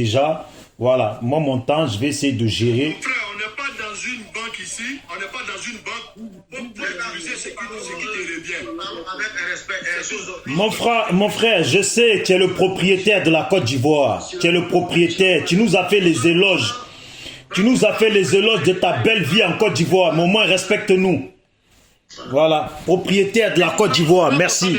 déjà, voilà, moi mon temps, je vais essayer de gérer. Mon frère, on n'est pas dans une banque ici, on n'est pas dans une banque pour utiliser ce qui te revient. Avec un respect. Mon frère, je sais, tu es le propriétaire de la Côte d'Ivoire. Tu es le propriétaire, tu nous as fait les éloges. Tu nous as fait les éloges de ta belle vie en Côte d'Ivoire, mais au moins respecte-nous. Voilà, propriétaire de la Côte d'Ivoire, merci.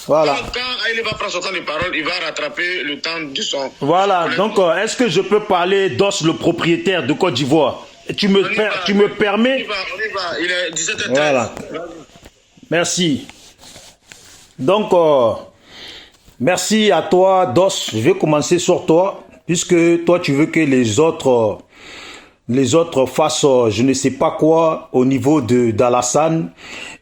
Voilà. Quand il va prendre son temps de parole, il va rattraper le temps de son... Voilà, donc est-ce que je peux parler d'Os, le propriétaire de Côte d'Ivoire? Tu me permets? On y va, il est 17h13. Voilà. Merci. Donc, merci à toi, Dos. Je vais commencer sur toi, puisque toi, tu veux que les autres fassent je ne sais pas quoi au niveau d'Alassane.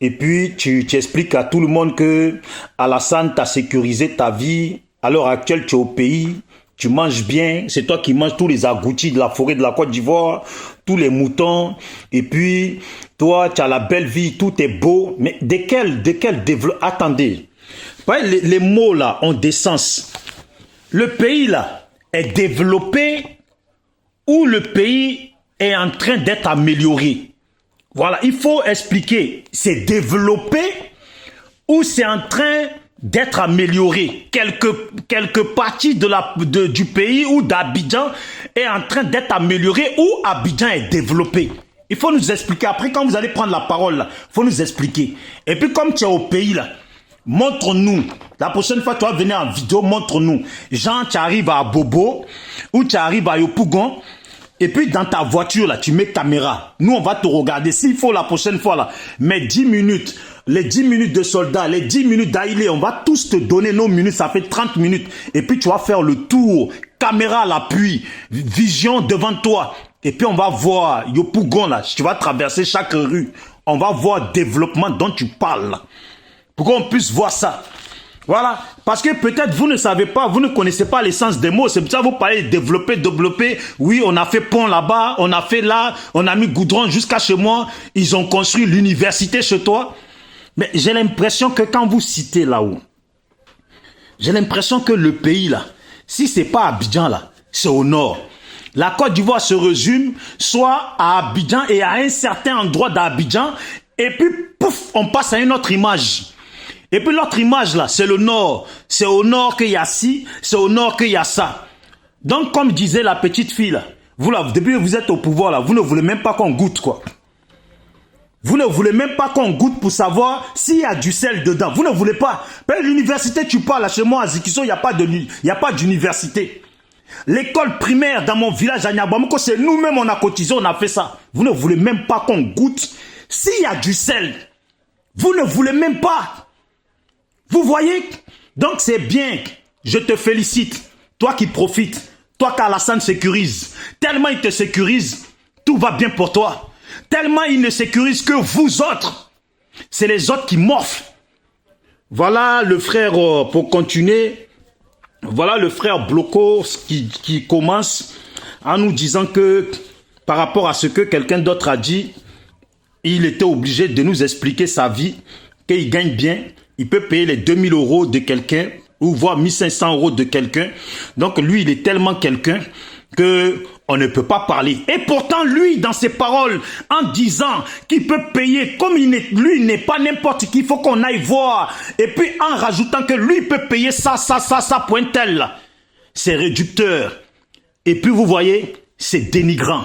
Et puis, tu expliques à tout le monde que Alassane t'a sécurisé ta vie. À l'heure actuelle, tu es au pays, tu manges bien. C'est toi qui manges tous les agoutis de la forêt de la Côte d'Ivoire, tous les moutons. Et puis, toi, tu as la belle vie, tout est beau. Mais de quel développement? Attendez. Les mots là ont des sens. Le pays là est développé ou le pays est en train d'être amélioré? Voilà, il faut expliquer. C'est développé ou c'est en train d'être amélioré? Quelques parties du pays ou d'Abidjan est en train d'être amélioré ou Abidjan est développé. Il faut nous expliquer. Après, quand vous allez prendre la parole, il faut nous expliquer. Et puis, comme tu es au pays, là, montre-nous. La prochaine fois, tu vas venir en vidéo, montre-nous. Genre, tu arrives à Bobo ou tu arrives à Yopougon. Et puis, dans ta voiture, là, tu mets caméra. Nous, on va te regarder. S'il faut, la prochaine fois, là, mets 10 minutes. Les 10 minutes de soldats, les 10 minutes d'Aïlé, on va tous te donner nos minutes. Ça fait 30 minutes. Et puis, tu vas faire le tour. Caméra à l'appui. Vision devant toi. Et puis, on va voir Yopougon, là. Tu vas traverser chaque rue. On va voir le développement dont tu parles, là. Pour qu'on puisse voir ça. Voilà, parce que peut-être vous ne savez pas, vous ne connaissez pas l'essence des mots, c'est pour ça que vous parlez de développer, oui, on a fait pont là-bas, on a fait là, on a mis goudron jusqu'à chez moi, ils ont construit l'université chez toi. Mais j'ai l'impression que quand vous citez là-haut, j'ai l'impression que le pays là, si c'est pas Abidjan là, c'est au nord. La Côte d'Ivoire se résume soit à Abidjan et à un certain endroit d'Abidjan, et puis pouf, on passe à une autre image. Et puis l'autre image là, c'est le nord. C'est au nord qu'il y a ci, c'est au nord qu'il y a ça. Donc comme disait la petite fille là, vous là, depuis que vous êtes au pouvoir là, vous ne voulez même pas qu'on goûte quoi. Vous ne voulez même pas qu'on goûte pour savoir s'il y a du sel dedans. Vous ne voulez pas. L'université, tu parles là, chez moi à Zikiso, il n'y a pas d'université. L'école primaire dans mon village à Niabamoko, c'est nous-mêmes on a cotisé, on a fait ça. Vous ne voulez même pas qu'on goûte s'il y a du sel. Vous ne voulez même pas. Vous voyez? Donc c'est bien, je te félicite, toi qui profites, toi qu'Alassane sécurise. Tellement il te sécurise, tout va bien pour toi. Tellement il ne sécurise que vous autres. C'est les autres qui morflent. Voilà le frère, pour continuer, voilà le frère Bloco qui commence en nous disant que par rapport à ce que quelqu'un d'autre a dit, il était obligé de nous expliquer sa vie, qu'il gagne bien. Il peut payer les 2000 € de quelqu'un ou voire 1500 € de quelqu'un. Donc lui, il est tellement quelqu'un que on ne peut pas parler. Et pourtant, lui, dans ses paroles, en disant qu'il peut payer, comme lui n'est pas n'importe qui, il faut qu'on aille voir. Et puis en rajoutant que lui peut payer ça, pour un tel. C'est réducteur. Et puis vous voyez, c'est dénigrant.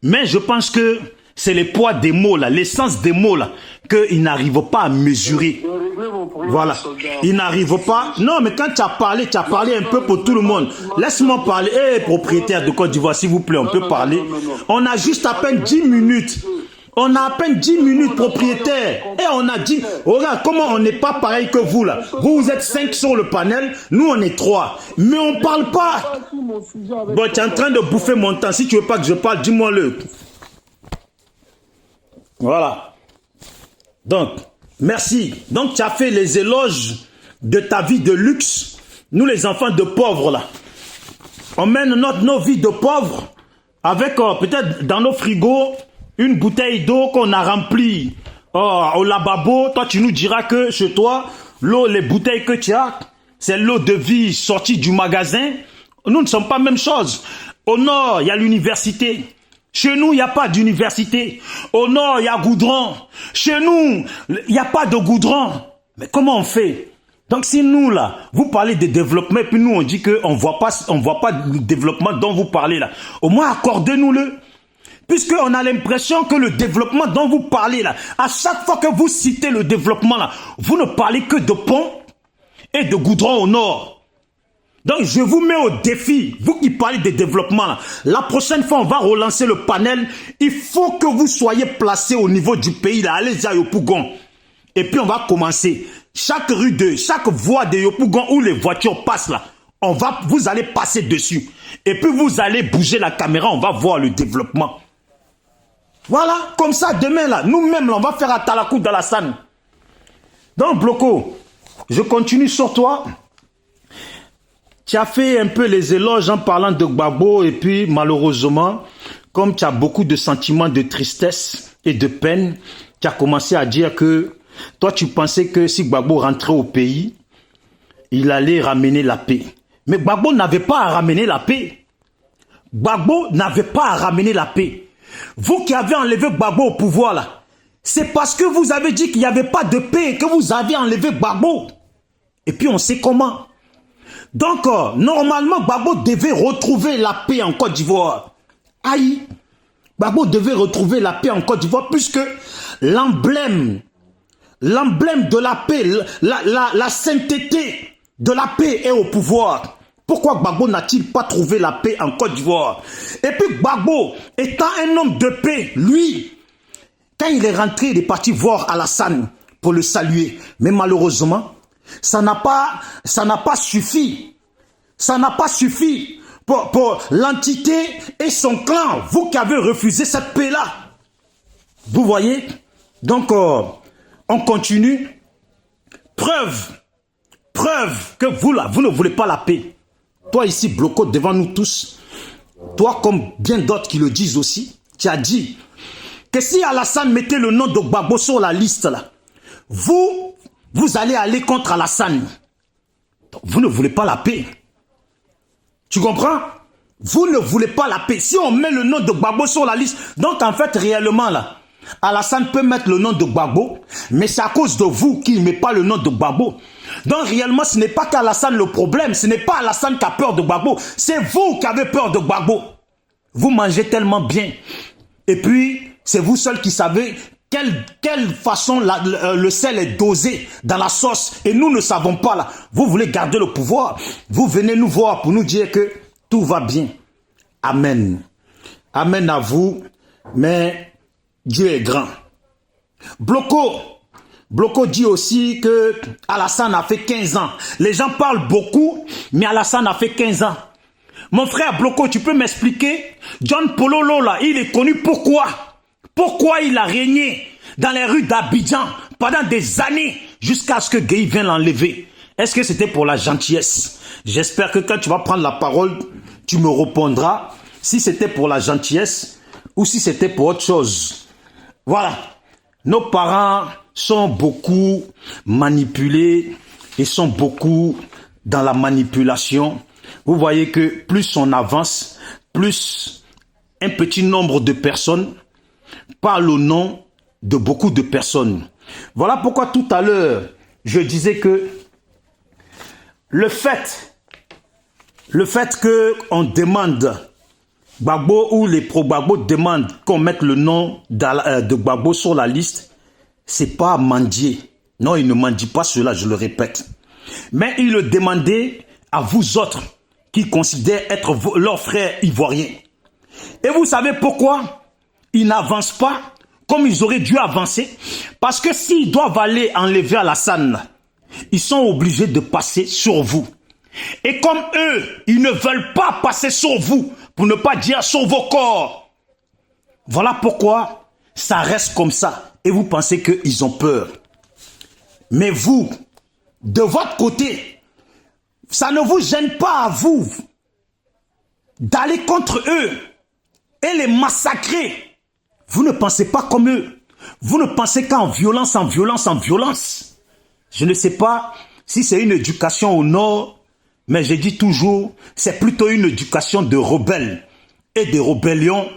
Mais je pense que c'est le poids des mots là, l'essence des mots là, qu'ils n'arrivent pas à mesurer. Voilà. Ils n'arrivent pas. Non, mais quand tu as parlé un peu pour tout le monde. Laisse-moi parler. Eh, propriétaire de Côte d'Ivoire, s'il vous plaît, on peut parler. On a juste à peine 10 minutes. On a à peine 10 minutes, propriétaire. Et on a dit, regarde, comment on n'est pas pareil que vous là. Vous êtes 5 sur le panel, nous on est 3. Mais on parle pas. Bon, tu es en train de bouffer mon temps. Si tu veux pas que je parle, dis-moi-le. Voilà. Donc, merci. Donc, tu as fait les éloges de ta vie de luxe. Nous, les enfants de pauvres, là, on mène nos vies de pauvres avec peut-être dans nos frigos une bouteille d'eau qu'on a remplie au lavabo. Toi, tu nous diras que chez toi, l'eau, les bouteilles que tu as, c'est l'eau de vie sortie du magasin. Nous ne sommes pas la même chose. Au nord, il y a l'université. Chez nous, il n'y a pas d'université. Au nord, il y a goudron. Chez nous, il n'y a pas de goudron. Mais comment on fait? Donc si nous, là, vous parlez de développement, et puis nous, on dit qu'on ne voit pas le développement dont vous parlez, là. Au moins, accordez-nous-le. Puisqu'on a l'impression que le développement dont vous parlez, là, à chaque fois que vous citez le développement, là, vous ne parlez que de ponts et de goudron au nord. Donc, je vous mets au défi, vous qui parlez de développement, là, la prochaine fois, on va relancer le panel. Il faut que vous soyez placés au niveau du pays, là. Allez-y à Yopougon. Et puis, on va commencer. Chaque rue chaque voie de Yopougon où les voitures passent, là, vous allez passer dessus. Et puis, vous allez bouger la caméra, on va voir le développement. Voilà, comme ça, demain, là, nous-mêmes, là, on va faire à Talakou dans la San. Donc, Bloco, je continue sur toi. Tu as fait un peu les éloges en parlant de Gbagbo et puis malheureusement, comme tu as beaucoup de sentiments de tristesse et de peine, tu as commencé à dire que toi tu pensais que si Gbagbo rentrait au pays, il allait ramener la paix. Mais Gbagbo n'avait pas à ramener la paix. Gbagbo n'avait pas à ramener la paix. Vous qui avez enlevé Gbagbo au pouvoir là, c'est parce que vous avez dit qu'il n'y avait pas de paix que vous avez enlevé Gbagbo. Et puis on sait comment. Donc, normalement, Gbagbo devait retrouver la paix en Côte d'Ivoire. Aïe, Gbagbo devait retrouver la paix en Côte d'Ivoire puisque l'emblème de la paix, la sainteté de la paix est au pouvoir. Pourquoi Gbagbo n'a-t-il pas trouvé la paix en Côte d'Ivoire? Et puis Gbagbo, étant un homme de paix, lui, quand il est rentré, il est parti voir Alassane pour le saluer. Mais malheureusement, ça n'a pas suffi. Ça n'a pas suffi pour l'entité et son clan. Vous qui avez refusé cette paix-là. Vous voyez? Donc, on continue. Preuve que vous, là, vous ne voulez pas la paix. Toi ici, Bloco, devant nous tous, toi comme bien d'autres qui le disent aussi, tu as dit que si Alassane mettait le nom de Gbagbo sur la liste, là, vous allez aller contre Alassane. Vous ne voulez pas la paix. Tu comprends? Vous ne voulez pas la paix. Si on met le nom de Gbagbo sur la liste, donc en fait, réellement, là, Alassane peut mettre le nom de Gbagbo, mais c'est à cause de vous qu'il ne met pas le nom de Gbagbo. Donc réellement, ce n'est pas qu'Alassane le problème, ce n'est pas Alassane qui a peur de Gbagbo, c'est vous qui avez peur de Gbagbo. Vous mangez tellement bien. Et puis, c'est vous seul qui savez quelle façon le sel est dosé dans la sauce. Et nous ne savons pas là. Vous voulez garder le pouvoir. Vous venez nous voir pour nous dire que tout va bien. Amen. Amen à vous. Mais Dieu est grand. Bloco dit aussi que Alassane a fait 15 ans. Les gens parlent beaucoup, mais Alassane a fait 15 ans. Mon frère Bloco, tu peux m'expliquer? John Pololo là, il est connu pourquoi? Pourquoi il a régné dans les rues d'Abidjan pendant des années jusqu'à ce que Gueye vienne l'enlever? Est-ce que c'était pour la gentillesse? J'espère que quand tu vas prendre la parole, tu me répondras si c'était pour la gentillesse ou si c'était pour autre chose. Voilà. Nos parents sont beaucoup manipulés et sont beaucoup dans la manipulation. Vous voyez que plus on avance, plus un petit nombre de personnes parlent au nom de beaucoup de personnes. Voilà pourquoi tout à l'heure, je disais que le fait qu'on demande Gbagbo ou les pro-Gbagbo demandent qu'on mette le nom de Gbagbo sur la liste, c'est pas mendier. Non, ils ne mendient pas cela, je le répète. Mais ils le demandaient à vous autres qui considèrent être leurs frères ivoiriens. Et vous savez pourquoi ils n'avancent pas comme ils auraient dû avancer? Parce que s'ils doivent aller enlever Alassane, ils sont obligés de passer sur vous. Et comme eux, ils ne veulent pas passer sur vous, pour ne pas dire sur vos corps. Voilà pourquoi ça reste comme ça. Et vous pensez qu'ils ont peur. Mais vous, de votre côté, ça ne vous gêne pas à vous d'aller contre eux et les massacrer. Vous ne pensez pas comme eux. Vous ne pensez qu'en violence, en violence, en violence. Je ne sais pas si c'est une éducation au nord Mais je dis toujours, c'est plutôt une éducation de rebelles et des rébellions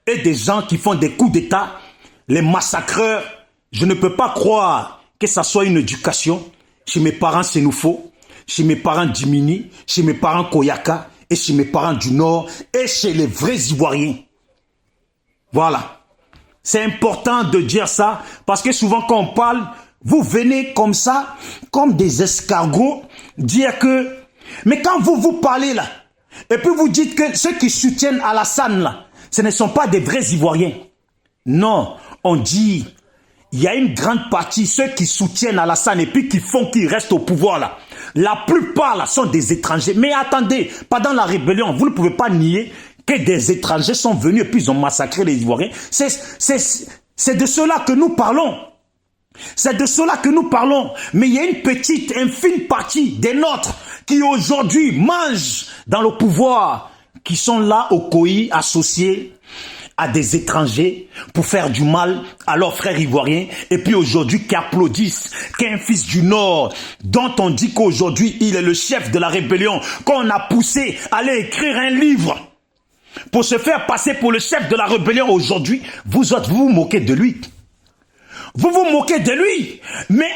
et des gens qui font des coups d'État, les massacreurs. Je ne peux pas croire que ça soit une éducation. Chez mes parents Sénoufo, chez mes parents Djimini, chez mes parents Koyaka et chez mes parents du Nord et chez les vrais Ivoiriens. Voilà. C'est important de dire ça parce que souvent quand on parle, vous venez comme ça, comme des escargots, dire que... Mais quand vous parlez là, et puis vous dites que ceux qui soutiennent Alassane là, ce ne sont pas des vrais Ivoiriens. Non, on dit, il y a une grande partie, ceux qui soutiennent Alassane et puis qui font qu'il reste au pouvoir là. La plupart là sont des étrangers. Mais attendez, pendant la rébellion, vous ne pouvez pas nier que des étrangers sont venus et puis ils ont massacré les Ivoiriens. C'est de cela que nous parlons. C'est de cela que nous parlons. Mais il y a une petite, infime partie des nôtres qui aujourd'hui mangent dans le pouvoir, qui sont là au COI associés à des étrangers pour faire du mal à leurs frères ivoiriens et puis aujourd'hui qui applaudissent qu'un fils du Nord dont on dit qu'aujourd'hui il est le chef de la rébellion, qu'on a poussé à aller écrire un livre pour se faire passer pour le chef de la rébellion aujourd'hui, vous vous moquez de lui. Vous vous moquez de lui. Mais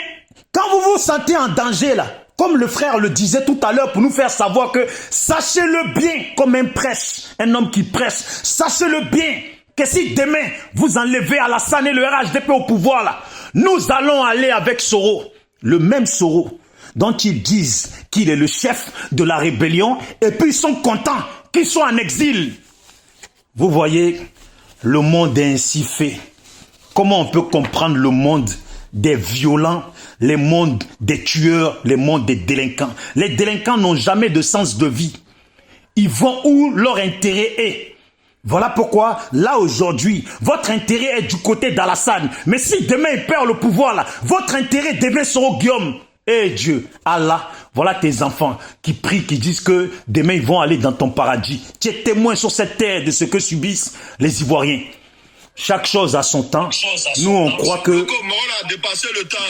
quand vous vous sentez en danger là, comme le frère le disait tout à l'heure pour nous faire savoir que sachez-le bien comme un prêche, un homme qui prêche, sachez-le bien que si demain vous enlevez Alassane et le RHDP au pouvoir là, nous allons aller avec Soro, le même Soro dont ils disent qu'il est le chef de la rébellion et puis ils sont contents qu'ils soient en exil. Vous voyez, le monde est ainsi fait. Comment on peut comprendre le monde des violents, les mondes des tueurs, les mondes des délinquants? Les délinquants n'ont jamais de sens de vie. Ils vont où leur intérêt est. Voilà pourquoi, là aujourd'hui, votre intérêt est du côté d'Alassane. Mais si demain il perd le pouvoir, là, votre intérêt devient Soro Guillaume. Eh Dieu, Allah, voilà tes enfants qui prient, qui disent que demain ils vont aller dans ton paradis. Tu es témoin sur cette terre de ce que subissent les Ivoiriens. Chaque chose a son temps. Nous, on croit que...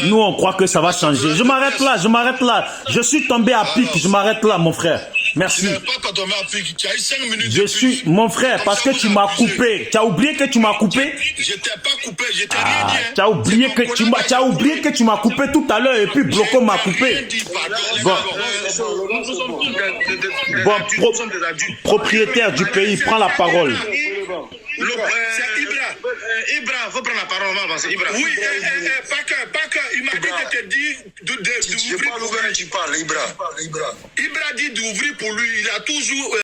Nous, on croit que ça va changer. Je m'arrête là, je m'arrête là. Je suis tombé à pic, je m'arrête là, mon frère. Merci. Je suis mon frère, parce que tu m'as coupé. Tu as oublié que tu m'as coupé? Je t'ai pas coupé, je t'ai rien dit. Tu as oublié que tu m'as coupé tout à l'heure et puis Bloco m'a coupé. Bon, propriétaire du pays, prends la parole. C'est Ibra, faut prendre la parole, parce que Ibra. Oui, pas que, il m'a dit de te dire d'ouvrir pour lui. Tu parles, Ibra. Ibra dit d'ouvrir pour lui, il a toujours...